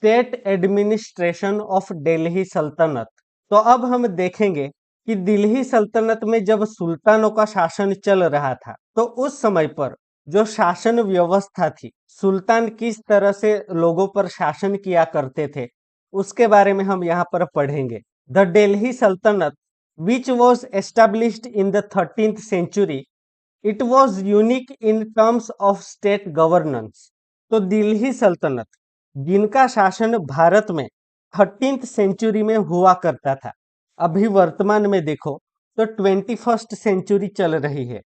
State administration of Delhi सल्तनत। तो अब हम देखेंगे कि दिल्ली सल्तनत में जब सुल्तानों का शासन चल रहा था तो उस समय पर जो शासन व्यवस्था थी, सुल्तान किस तरह से लोगों पर शासन किया करते थे, उसके बारे में हम यहाँ पर पढ़ेंगे। द दिल्ली सल्तनत which was established in the 13th century, it was unique in terms of state governance। तो दिल्ली सल्तनत जिनका शासन भारत में 13th सेंचुरी में हुआ करता था, अभी वर्तमान में देखो तो 21st सेंचुरी चल रही है,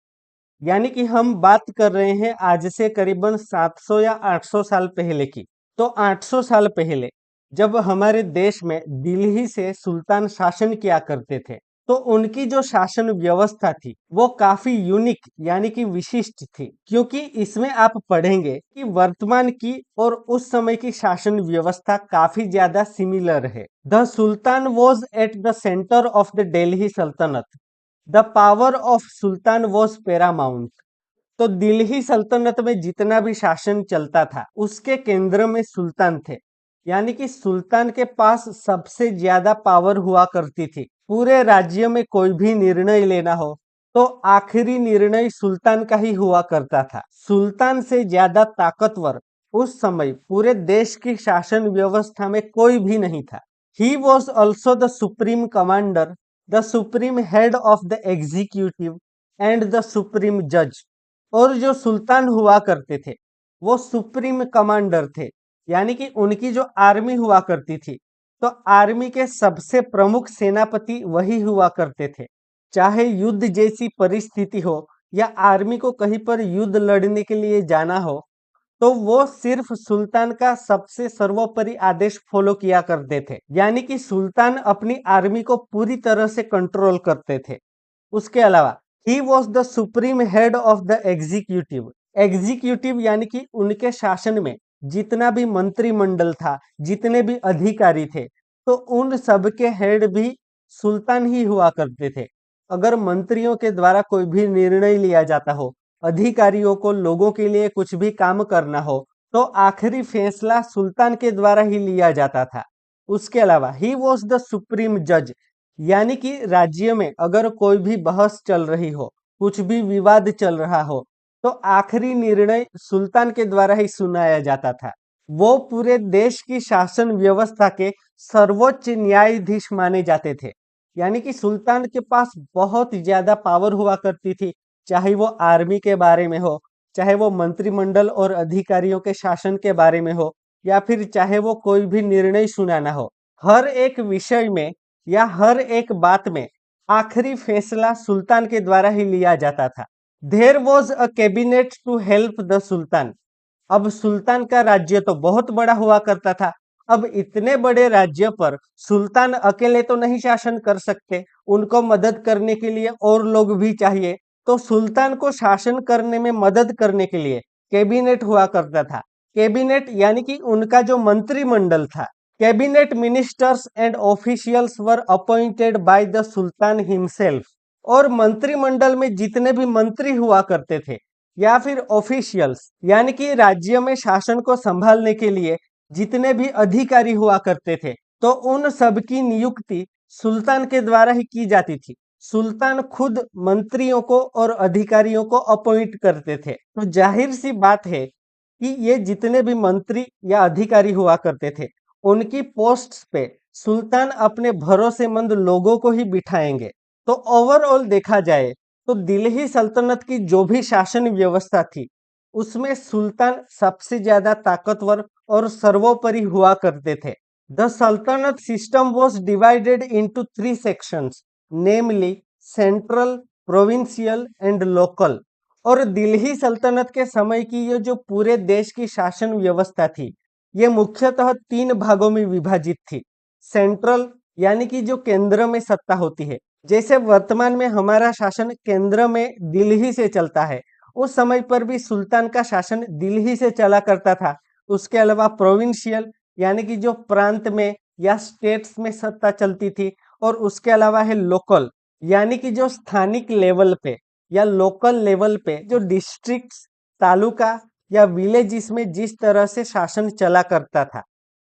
यानी कि हम बात कर रहे हैं आज से करीबन 700 या 800 साल पहले की। तो 800 साल पहले जब हमारे देश में दिल्ली से सुल्तान शासन किया करते थे तो उनकी जो शासन व्यवस्था थी वो काफी यूनिक यानी कि विशिष्ट थी, क्योंकि इसमें आप पढ़ेंगे कि वर्तमान की और उस समय की शासन व्यवस्था काफी ज्यादा सिमिलर है। The sultan was at the centre of the Delhi sultanate, the power of sultan was paramount. तो दिल्ली सल्तनत में जितना भी शासन चलता था उसके केंद्र में सुल्तान थे, यानी कि सुल्तान के पास सबसे ज्यादा पावर हुआ करती थी। पूरे राज्य में कोई भी निर्णय लेना हो तो आखिरी निर्णय सुल्तान का ही हुआ करता था। सुल्तान से ज्यादा ताकतवर उस समय पूरे देश की शासन व्यवस्था में कोई भी नहीं था। He was also the supreme commander, the supreme head of the executive and the supreme जज। और जो सुल्तान हुआ करते थे वो सुप्रीम कमांडर थे, यानी कि उनकी जो आर्मी हुआ करती थी तो आर्मी के सबसे प्रमुख सेनापति वही हुआ करते थे। चाहे युद्ध जैसी परिस्थिति हो या आर्मी को कहीं पर युद्ध लड़ने के लिए जाना हो तो वो सिर्फ सुल्तान का सबसे सर्वोपरि आदेश फॉलो किया करते थे, यानी कि सुल्तान अपनी आर्मी को पूरी तरह से कंट्रोल करते थे। उसके अलावा he was the supreme head of the executive. Executive यानी कि उनके शासन में जितना भी मंत्रिमंडल था, जितने भी अधिकारी थे, तो उन सब के हेड भी सुल्तान ही हुआ करते थे। अगर मंत्रियों के द्वारा कोई भी निर्णय लिया जाता हो, अधिकारियों को लोगों के लिए कुछ भी काम करना हो, तो आखिरी फैसला सुल्तान के द्वारा ही लिया जाता था। उसके अलावा ही वॉज द सुप्रीम जज, यानी कि राज्य में अगर कोई भी बहस चल रही हो, कुछ भी विवाद चल रहा हो, तो आखिरी निर्णय सुल्तान के द्वारा ही सुनाया जाता था। वो पूरे देश की शासन व्यवस्था के सर्वोच्च न्यायाधीश माने जाते थे, यानी कि सुल्तान के पास बहुत ज्यादा पावर हुआ करती थी, चाहे वो आर्मी के बारे में हो, चाहे वो मंत्रिमंडल और अधिकारियों के शासन के बारे में हो, या फिर चाहे वो कोई भी निर्णय सुनाना हो। हर एक विषय में या हर एक बात में आखिरी फैसला सुल्तान के द्वारा ही लिया जाता था। There was a cabinet to help the sultan. अब सुल्तान का राज्य तो बहुत बड़ा हुआ करता था। अब इतने बड़े राज्य पर सुल्तान अकेले तो नहीं शासन कर सकते, उनको मदद करने के लिए और लोग भी चाहिए। तो सुल्तान को शासन करने में मदद करने के लिए कैबिनेट हुआ करता था। कैबिनेट यानी कि उनका जो मंत्रिमंडल था। Cabinet ministers and officials were appointed by the sultan himself. और मंत्रिमंडल में जितने भी मंत्री हुआ करते थे या फिर ऑफिशियल्स, यानी कि राज्य में शासन को संभालने के लिए जितने भी अधिकारी हुआ करते थे, तो उन सब की नियुक्ति सुल्तान के द्वारा ही की जाती थी। सुल्तान खुद मंत्रियों को और अधिकारियों को अपॉइंट करते थे। तो जाहिर सी बात है कि ये जितने भी मंत्री या अधिकारी हुआ करते थे उनकी पोस्ट्स पे सुल्तान अपने भरोसेमंद लोगों को ही बिठाएंगे। तो ओवरऑल देखा जाए तो दिल्ली सल्तनत की जो भी शासन व्यवस्था थी उसमें सुल्तान सबसे ज्यादा ताकतवर और सर्वोपरि हुआ करते थे। द सल्तनत system was divided into 3 sections, namely central, provincial and local. और दिल्ली सल्तनत के समय की ये जो पूरे देश की शासन व्यवस्था थी ये मुख्यतः 3 भागों में विभाजित थी। सेंट्रल यानी कि जो केंद्र में सत्ता होती है, जैसे वर्तमान में हमारा शासन केंद्र में दिल्ली से चलता है, उस समय पर भी सुल्तान का शासन दिल्ली से चला करता था। उसके अलावा प्रोविंशियल यानी कि जो प्रांत में या स्टेट्स में सत्ता चलती थी, और उसके अलावा है लोकल यानी कि जो स्थानिक लेवल पे या लोकल लेवल पे जो डिस्ट्रिक्ट्स, तालुका या विलेजेस में जिस तरह से शासन चला करता था।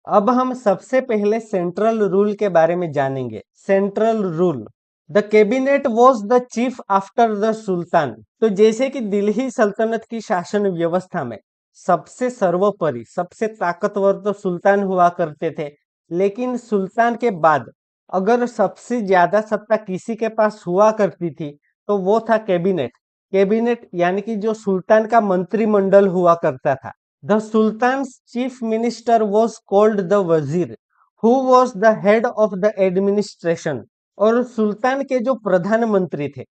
अब हम सबसे पहले सेंट्रल रूल के बारे में जानेंगे। Central rule, the cabinet was the chief after the sultan. तो जैसे कि दिल्ली सल्तनत की शासन व्यवस्था में सबसे सर्वोपरि, सबसे ताकतवर तो सुल्तान हुआ करते थे, लेकिन सुल्तान के बाद अगर सबसे ज्यादा सत्ता किसी के पास हुआ करती थी तो वो था कैबिनेट। कैबिनेट यानी कि जो सुल्तान का मंत्रिमंडल हुआ करता था। The Sultan's chief minister was called the Wazir, who was the head of the administration। और सुल्तान के जो प्रधानमंत्री थे,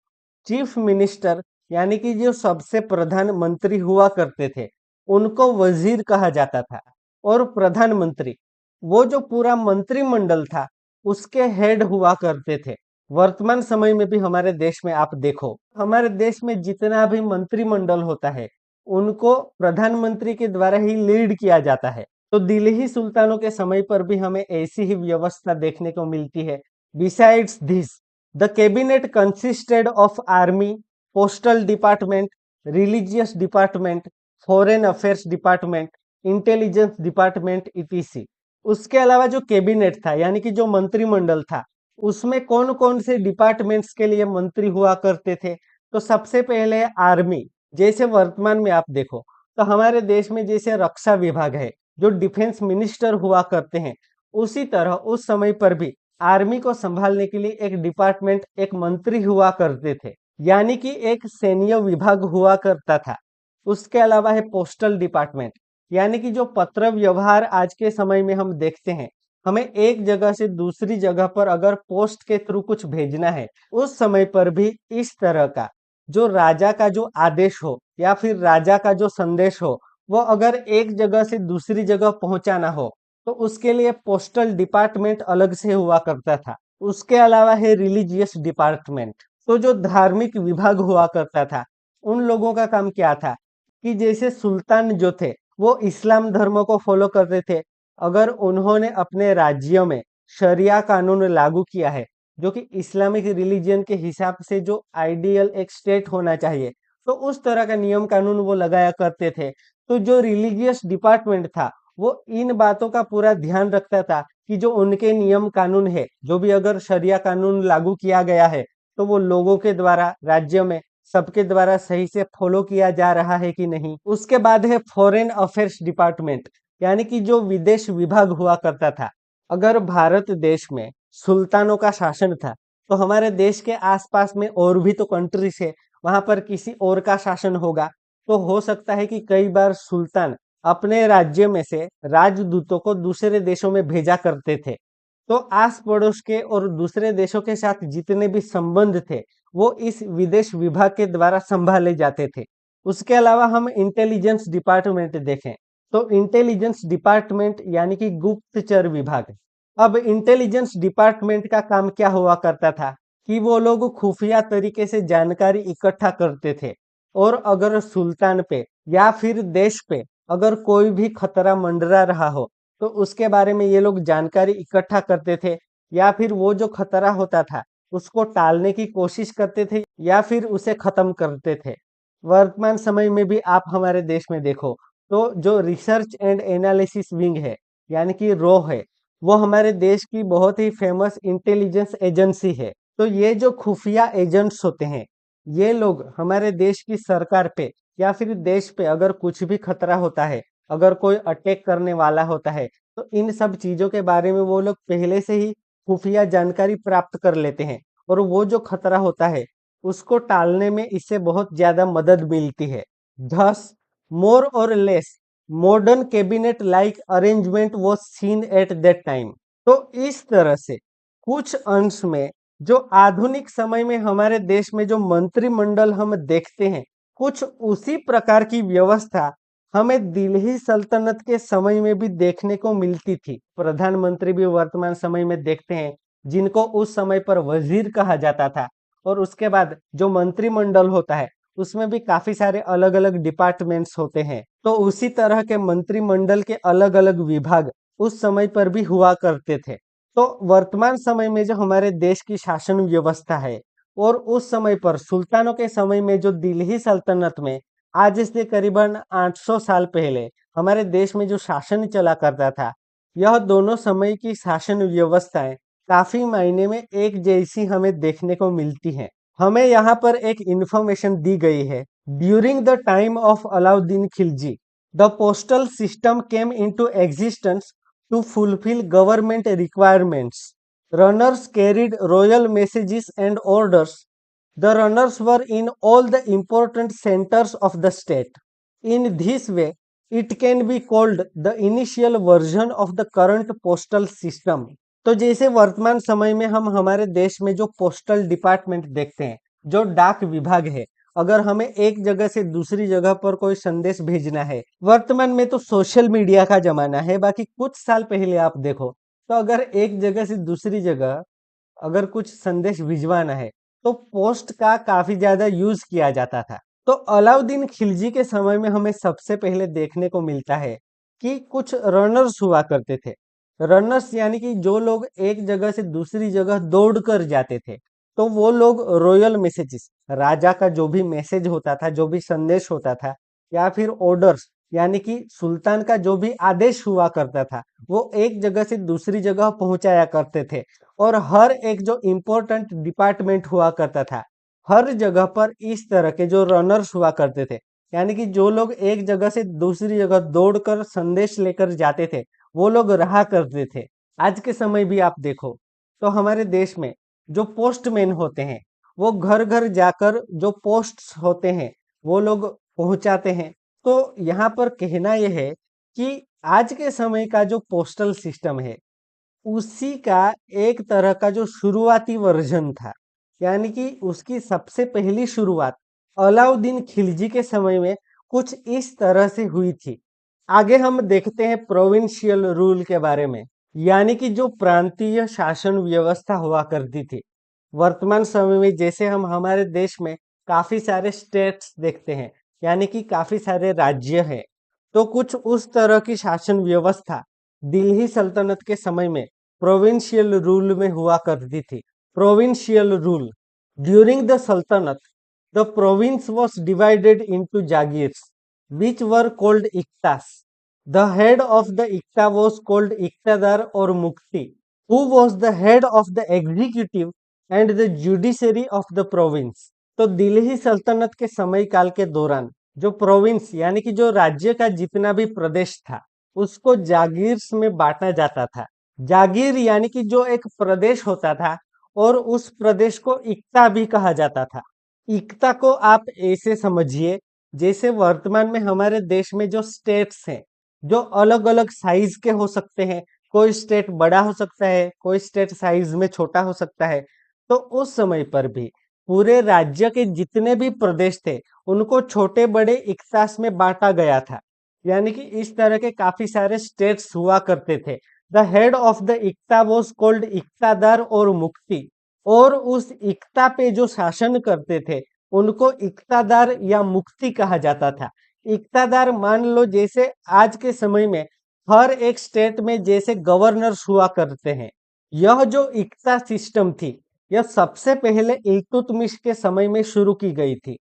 चीफ मिनिस्टर यानी कि जो सबसे प्रधानमंत्री हुआ करते थे, उनको वजीर कहा जाता था। और प्रधानमंत्री, वो जो पूरा मंत्रिमंडल था, उसके हेड हुआ करते थे। वर्तमान समय में भी हमारे देश में आप देखो, हमारे देश में जितना भी मंत्रिमंडल होता है, उनको प्रधानमंत्री के द्वारा ही लीड किया जाता है। तो दिल्ली सुल्तानों के समय पर भी हमें ऐसी ही व्यवस्था देखने को मिलती है। Besides this, the cabinet consisted of army, postal department, religious department, foreign affairs department, intelligence department etc.. उसके अलावा जो कैबिनेट था यानी कि जो मंत्रिमंडल था, उसमें कौन कौन से डिपार्टमेंट्स के लिए मंत्री हुआ करते थे? तो सबसे पहले आर्मी। जैसे वर्तमान में आप देखो तो हमारे देश में जैसे रक्षा विभाग है, जो डिफेंस मिनिस्टर हुआ करते हैं, उसी तरह उस समय पर भी आर्मी को संभालने के लिए एक डिपार्टमेंट, एक मंत्री हुआ करते थे, यानी कि एक सैन्य विभाग हुआ करता था। उसके अलावा है पोस्टल डिपार्टमेंट, यानी कि जो पत्र व्यवहार आज के समय में हम देखते हैं, हमें एक जगह से दूसरी जगह पर अगर पोस्ट के थ्रू कुछ भेजना है, उस समय पर भी इस तरह का जो राजा का जो आदेश हो या फिर राजा का जो संदेश हो, वो अगर एक जगह से दूसरी जगह पहुंचाना हो तो उसके लिए पोस्टल डिपार्टमेंट अलग से हुआ करता था। उसके अलावा है रिलीजियस डिपार्टमेंट। तो जो धार्मिक विभाग हुआ करता था, उन लोगों का काम क्या था कि जैसे सुल्तान जो थे वो इस्लाम धर्म को फॉलो करते थे, अगर उन्होंने अपने राज्य में शरिया कानून लागू किया है, जो कि इस्लामिक रिलीजन के हिसाब से जो आइडियल एक स्टेट होना चाहिए, तो उस तरह का नियम कानून वो लगाया करते थे। तो जो रिलीजियस डिपार्टमेंट था, वो इन बातों का पूरा ध्यान रखता था कि जो उनके नियम कानून है, जो भी अगर शरिया कानून लागू किया गया है, तो वो लोगों के द्वारा, राज्य में सबके द्वारा सही से फॉलो किया जा रहा है कि नहीं। उसके बाद है फॉरेन अफेयर्स डिपार्टमेंट, यानी कि जो विदेश विभाग हुआ करता था। अगर भारत देश में सुल्तानों का शासन था, तो हमारे देश के आसपास में और भी तो कंट्रीज है, वहां पर किसी और का शासन होगा। तो हो सकता है कि कई बार सुल्तान अपने राज्य में से राजदूतों को दूसरे देशों में भेजा करते थे। तो आस पड़ोस के और दूसरे देशों के साथ जितने भी संबंध थे, वो इस विदेश विभाग के द्वारा संभाले जाते थे। उसके अलावा हम इंटेलिजेंस डिपार्टमेंट देखें, तो इंटेलिजेंस डिपार्टमेंट यानी कि गुप्तचर विभाग। अब इंटेलिजेंस डिपार्टमेंट का काम क्या हुआ करता था कि वो लोग खुफिया तरीके से जानकारी इकट्ठा करते थे, और अगर सुल्तान पे या फिर देश पे अगर कोई भी खतरा मंडरा रहा हो, तो उसके बारे में ये लोग जानकारी इकट्ठा करते थे, या फिर वो जो खतरा होता था उसको टालने की कोशिश करते थे या फिर उसे खत्म करते थे। वर्तमान समय में भी आप हमारे देश में देखो तो जो रिसर्च एंड एनालिसिस विंग है यानी कि रो है, वो हमारे देश की बहुत ही फेमस इंटेलिजेंस एजेंसी है। तो ये जो खुफिया एजेंट्स होते हैं, ये लोग हमारे देश की सरकार पे या फिर देश पे अगर कुछ भी खतरा होता है, अगर कोई अटैक करने वाला होता है, तो इन सब चीजों के बारे में वो लोग पहले से ही खुफिया जानकारी प्राप्त कर लेते हैं, और वो जो खतरा होता है उसको टालने में इससे बहुत ज्यादा मदद मिलती है। थस मोर और less modern cabinet like arrangement was scene at that time. तो इस तरह से कुछ अंश में जो आधुनिक समय में हमारे देश में जो मंत्रिमंडल हम देखते हैं, कुछ उसी प्रकार की व्यवस्था हमें दिल्ली सल्तनत के समय में भी देखने को मिलती थी। प्रधानमंत्री भी वर्तमान समय में देखते हैं, जिनको उस समय पर वजीर कहा जाता था। और उसके बाद जो मंत्रिमंडल होता है, उसमें भी काफी सारे अलग अलग डिपार्टमेंट्स होते हैं। तो उसी तरह के मंत्रिमंडल के अलग अलग विभाग उस समय पर भी हुआ करते थे। तो वर्तमान समय में जो हमारे देश की शासन व्यवस्था है, और उस समय पर सुल्तानों के समय में जो दिल्ली सल्तनत में आज से करीबन 800 साल पहले हमारे देश में जो शासन चला करता था, यह दोनों समय की शासन व्यवस्थाएं काफी मायने में एक जैसी हमें देखने को मिलती हैं। हमें यहाँ पर एक इंफॉर्मेशन दी गई है। During the time of Alauddin Khilji, the postal system came into existence to fulfil government requirements. Runners carried royal messages and orders. The runners were in all the important centers of the state. In this way, it can be called the initial version of the current postal system. तो जैसे वर्तमान समय में हम हमारे देश में जो पोस्टल डिपार्टमेंट देखते हैं, जो डाक विभाग है, अगर हमें एक जगह से दूसरी जगह पर कोई संदेश भेजना है, वर्तमान में तो सोशल मीडिया का जमाना है, बाकी कुछ साल पहले आप देखो तो अगर एक जगह से दूसरी जगह अगर कुछ संदेश भिजवाना है तो पोस्ट का काफी ज्यादा यूज किया जाता था। तो अलाउद्दीन खिलजी के समय में हमें सबसे पहले देखने को मिलता है कि कुछ रनर्स हुआ करते थे। रनर्स यानी कि जो लोग एक जगह से दूसरी जगह दौड़ कर जाते थे। तो वो लोग रॉयल मैसेजेस, राजा का जो भी मैसेज होता था, जो भी संदेश होता था, या फिर ऑर्डर्स यानी कि सुल्तान का जो भी आदेश हुआ करता था, वो एक जगह से दूसरी जगह पहुंचाया करते थे। और हर एक जो इम्पोर्टेंट डिपार्टमेंट हुआ करता था, हर जगह पर इस तरह के जो रनर्स हुआ करते थे, यानी कि जो लोग एक जगह से दूसरी जगह दौड़कर संदेश लेकर जाते थे, वो लोग रहा करते थे। आज के समय भी आप देखो तो हमारे देश में जो पोस्टमैन होते हैं, वो घर घर जाकर जो पोस्ट्स होते हैं वो लोग पहुंचाते हैं। तो यहाँ पर कहना यह है कि आज के समय का जो पोस्टल सिस्टम है, उसी का एक तरह का जो शुरुआती वर्जन था, यानी कि उसकी सबसे पहली शुरुआत अलाउद्दीन खिलजी के समय में कुछ इस तरह से हुई थी। आगे हम देखते हैं प्रोविंशियल रूल के बारे में, यानी कि जो प्रांतीय शासन व्यवस्था हुआ करती थी। वर्तमान समय में जैसे हम हमारे देश में काफी सारे स्टेट्स देखते हैं, यानी कि काफी सारे राज्य हैं, तो कुछ उस तरह की शासन व्यवस्था दिल्ली सल्तनत के समय में प्रोविंशियल रूल में हुआ करती थी। प्रोविंशियल रूल ड्यूरिंग द सल्तनत, the province was divided into jagirs, which were called iktas. The head of the ikta was called iktadar or mukti, who was the head of the executive and the judiciary of the province. तो दिल्ली सल्तनत के समय काल के दौरान जो province यानी कि जो राज्य का जितना भी प्रदेश था, उसको जागीर्स में बांटा जाता था। जागीर यानी कि जो एक प्रदेश होता था, और उस प्रदेश को इक्ता भी कहा जाता था। इक्ता को आप ऐसे समझिए जैसे वर्तमान में हमारे देश में जो स्टेट्स हैं, जो अलग अलग साइज के हो सकते हैं। कोई स्टेट बड़ा हो सकता है, कोई स्टेट साइज में छोटा हो सकता है। तो उस समय पर भी पूरे राज्य के जितने भी प्रदेश थे, उनको छोटे बड़े इक्तास में बांटा गया था। यानी कि इस तरह के काफी सारे स्टेट्स हुआ करते थे। The head of the iqta was called iqtadar और मुक्ति, और उस इक्ता पे जो शासन करते थे उनको इक्तादार या मुक्ति कहा जाता था। इक्तादार मान लो जैसे आज के समय में हर एक स्टेट में जैसे गवर्नर्स हुआ करते हैं, यह जो इक्ता सिस्टम थी, यह सबसे पहले इल्तुतमिश के समय में शुरू की गई थी।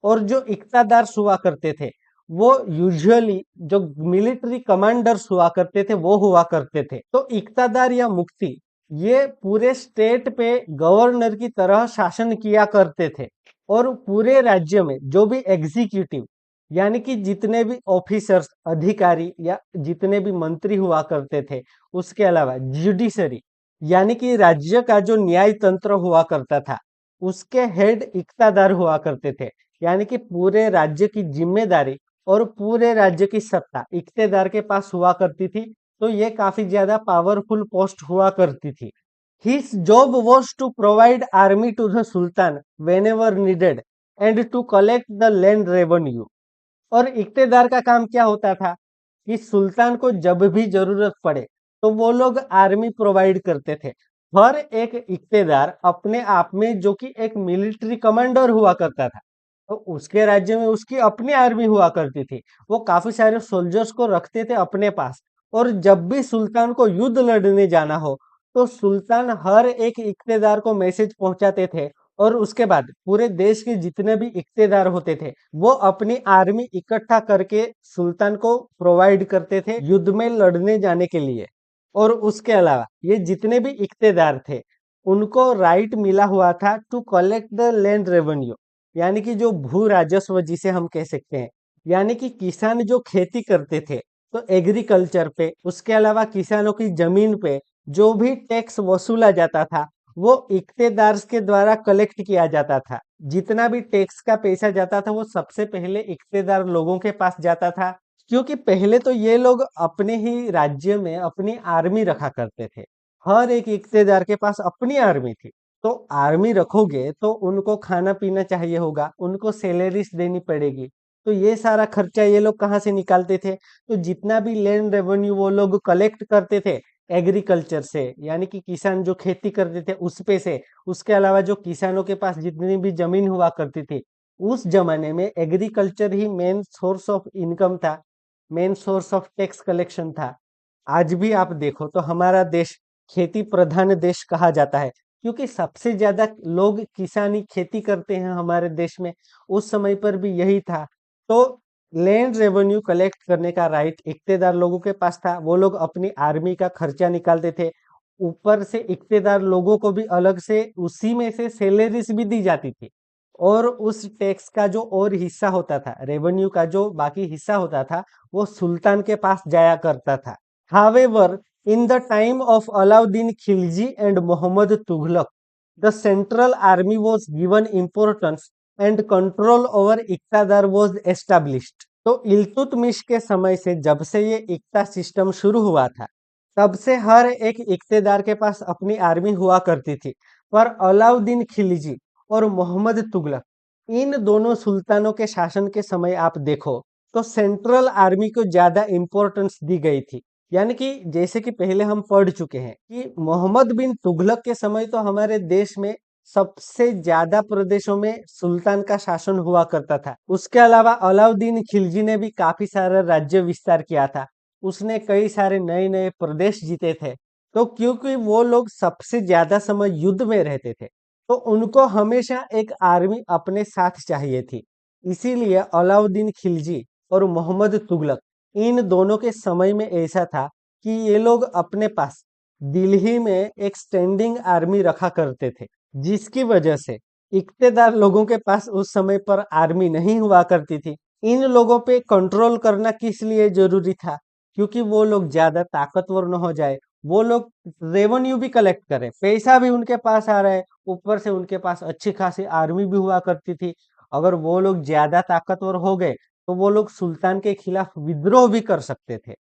और जो इक्तादार हुआ करते थे, वो यूजुअली जो मिलिट्री कमांडर्स हुआ करते थे वो हुआ करते थे। तो इक्तादार या मुक्ति ये पूरे स्टेट पे गवर्नर की तरह शासन किया करते थे। और पूरे राज्य में जो भी एग्जीक्यूटिव यानी कि जितने भी ऑफिसर्स, अधिकारी या जितने भी मंत्री हुआ करते थे, उसके अलावा जुडिशरी यानी कि राज्य का जो न्याय तंत्र हुआ करता था, उसके हेड इक्तादार हुआ करते थे। यानी कि पूरे राज्य की जिम्मेदारी और पूरे राज्य की सत्ता इक्तेदार के पास हुआ करती थी। तो ये काफी ज्यादा पावरफुल पोस्ट हुआ करती थी। His job was to provide army to the sultan whenever needed and to collect the land revenue. और इक्तेदार का काम क्या होता था कि सुल्तान को जब भी जरूरत पड़े तो वो लोग आर्मी प्रोवाइड करते थे। हर एक इक्तेदार अपने आप में जो कि एक मिलिट्री कमांडर हुआ करता था, तो उसके राज्य में उसकी अपनी आर्मी हुआ करती थी। वो काफी सारे सोल्जर्स को रखते थे अपने पास। और जब भी सुल्तान को युद्ध लड़ने जाना हो तो सुल्तान हर एक इक्तेदार को मैसेज पहुंचाते थे, और उसके बाद पूरे देश के जितने भी इक्तेदार होते थे वो अपनी आर्मी इकट्ठा करके सुल्तान को प्रोवाइड करते थे युद्ध में लड़ने जाने के लिए। और उसके अलावा ये जितने भी इक्तेदार थे, उनको राइट मिला हुआ था to collect the land revenue, यानी कि जो भू राजस्व जिसे हम कह सकते हैं, यानी कि किसान जो खेती करते थे तो एग्रीकल्चर पे, उसके अलावा किसानों की जमीन पे जो भी टैक्स वसूला जाता था वो इक्तेदार के द्वारा कलेक्ट किया जाता था। जितना भी टैक्स का पैसा जाता था वो सबसे पहले इक्तेदार लोगों के पास जाता था, क्योंकि पहले तो ये लोग अपने ही राज्य में अपनी आर्मी रखा करते थे। हर एक इक्तेदार के पास अपनी आर्मी थी। तो आर्मी रखोगे तो उनको खाना पीना चाहिए होगा, उनको सैलरीज देनी पड़ेगी। तो ये सारा खर्चा ये लोग कहाँ से निकालते थे? तो जितना भी लैंड रेवेन्यू वो लोग कलेक्ट करते थे एग्रीकल्चर से, यानी कि किसान जो खेती करते थे उस पे से, उसके अलावा जो किसानों के पास जितनी भी जमीन हुआ करती थी, उस जमाने में एग्रीकल्चर ही मेन सोर्स ऑफ इनकम था, main source of tax collection था। आज भी आप देखो तो हमारा देश खेती प्रधान देश कहा जाता है, क्योंकि सबसे ज्यादा लोग किसानी खेती करते हैं हमारे देश में। उस समय पर भी यही था। तो लैंड रेवेन्यू कलेक्ट करने का राइट इक्तेदार लोगों के पास था। वो लोग अपनी आर्मी का खर्चा निकालते थे। ऊपर से इक्तेदार लोगों को भी अलग से उसी में से सैलरीज भी दी जाती थी। और उस टैक्स का जो और हिस्सा होता था, रेवेन्यू का जो बाकी हिस्सा होता था, वो सुल्तान के पास जाया करता था। However, in the time of Alauddin Khilji and Muhammad Tughlaq, the central army was given importance and control over इक्तादार was established. तो इल्तुतमिश के समय से, जब से ये इक्ता सिस्टम शुरू हुआ था, तब से हर एक इक्तेदार के पास अपनी आर्मी हुआ करती थी। पर अलाउद्दीन खिलजी और मोहम्मद तुगलक, इन दोनों सुल्तानों के शासन के समय आप देखो तो सेंट्रल आर्मी को ज्यादा इंपॉर्टेंस दी गई थी। यानी कि जैसे कि पहले हम पढ़ चुके हैं कि मोहम्मद बिन तुगलक के समय तो हमारे देश में सबसे ज्यादा प्रदेशों में सुल्तान का शासन हुआ करता था। उसके अलावा अलाउद्दीन खिलजी ने भी काफी सारा राज्य विस्तार किया था। उसने कई सारे नए नए प्रदेश जीते थे। तो क्योंकि वो लोग सबसे ज्यादा समय युद्ध में रहते थे, तो उनको हमेशा एक आर्मी अपने साथ चाहिए थी। इसीलिए अलाउद्दीन खिलजी और मोहम्मद तुगलक, इन दोनों के समय में ऐसा था कि ये लोग अपने पास दिल्ली में एक स्टैंडिंग आर्मी रखा करते थे, जिसकी वजह से इक्तेदार लोगों के पास उस समय पर आर्मी नहीं हुआ करती थी। इन लोगों पे कंट्रोल करना किस लिए जरूरी था? क्योंकि वो लोग ज्यादा ताकतवर न हो जाए, वो लोग रेवेन्यू भी कलेक्ट करें, पैसा भी उनके पास आ रहा है, ऊपर से उनके पास अच्छी खासी आर्मी भी हुआ करती थी। अगर वो लोग ज्यादा ताकतवर हो गए तो वो लोग सुल्तान के खिलाफ विद्रोह भी कर सकते थे।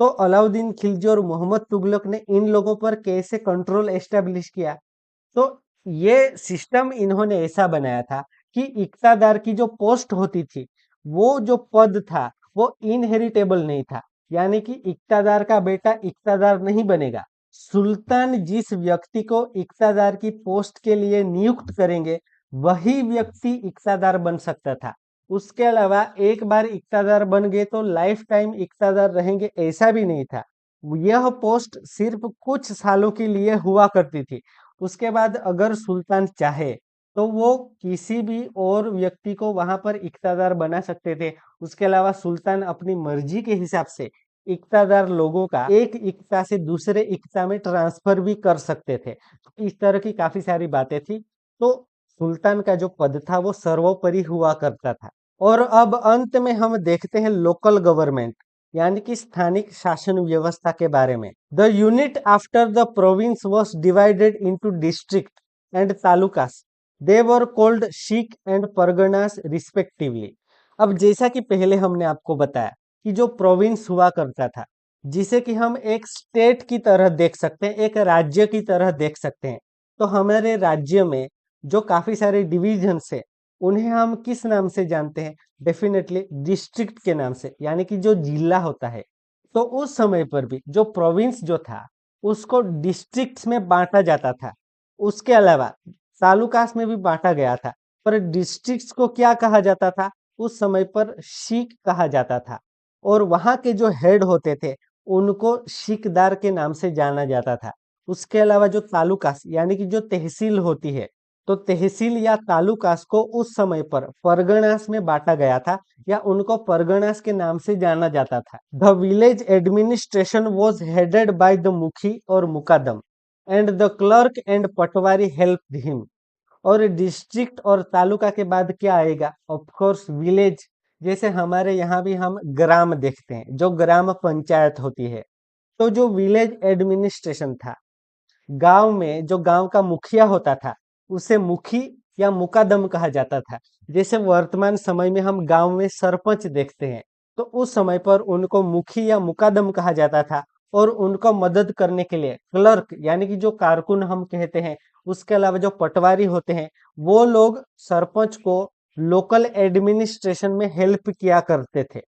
तो अलाउद्दीन खिलजी और मोहम्मद तुगलक ने इन लोगों पर कैसे कंट्रोल एस्टेब्लिश किया? तो ये सिस्टम इन्होंने ऐसा बनाया था कि इक्तादार की जो पोस्ट होती थी, वो जो पद था वो इनहेरिटेबल नहीं था। यानी कि इक्तादार का बेटा इक्तादार नहीं बनेगा। सुल्तान जिस व्यक्ति को इक्तादार की पोस्ट के लिए नियुक्त करेंगे, वही व्यक्ति इक्तादार बन सकता था। उसके अलावा एक बार इक्तादार बन गए तो लाइफ टाइम इक्तादार रहेंगे, ऐसा भी नहीं था। यह पोस्ट सिर्फ कुछ सालों के लिए हुआ करती थी। उसके बाद अगर सुल्तान चाहे तो वो किसी भी और व्यक्ति को वहां पर इक्तादार बना सकते थे। उसके अलावा सुल्तान अपनी मर्जी के हिसाब से इक्तादार लोगों का एक इक्ता से दूसरे इक्ता में ट्रांसफर भी कर सकते थे। इस तरह की काफी सारी बातें थी। तो सुल्तान का जो पद था वो सर्वोपरि हुआ करता था। और अब अंत में हम देखते हैं लोकल गवर्नमेंट, यानी कि स्थानिक शासन व्यवस्था के बारे में। The unit after the province was divided into district and talukas. They were called shiq and parganas respectively. अब जैसा कि पहले हमने आपको बताया कि जो प्रोविंस हुआ करता था, जिसे कि हम एक स्टेट की तरह देख सकते हैं, एक राज्य की तरह देख सकते हैं। तो हमारे राज्य में जो काफी सारे डिविजन है, उन्हें हम किस नाम से जानते हैं? डेफिनेटली डिस्ट्रिक्ट के नाम से, यानी कि जो जिला होता है। तो उस समय पर भी जो प्रोविंस जो था उसको डिस्ट्रिक्ट्स में बांटा जाता था। उसके अलावा तालुकास में भी बांटा गया था। पर डिस्ट्रिक्ट्स को क्या कहा जाता था? उस समय पर शीख कहा जाता था। और वहां के जो हेड होते थे उनको शीखदार के नाम से जाना जाता था। उसके अलावा जो तालुकास यानी कि जो तहसील होती है, तो तहसील या तालुकास को उस समय पर परगनास में बांटा गया था या उनको परगनास के नाम से जाना जाता था। The village administration was headed by the mukhi और muqaddam and the clerk and patwari help him. और डिस्ट्रिक्ट और तालुका के बाद क्या आएगा? Of course village. जैसे हमारे यहाँ भी हम ग्राम देखते हैं, जो ग्राम पंचायत होती है। तो जो विलेज एडमिनिस्ट्रेशन था, गांव में जो गांव का मुखिया होता था उसे मुखी या मुकादम कहा जाता था। जैसे वर्तमान समय में हम गांव में सरपंच देखते हैं, तो उस समय पर उनको मुखी या मुकादम कहा जाता था। और उनको मदद करने के लिए क्लर्क यानी कि जो कारकुन हम कहते हैं, उसके अलावा जो पटवारी होते हैं, वो लोग सरपंच को लोकल एडमिनिस्ट्रेशन में हेल्प किया करते थे।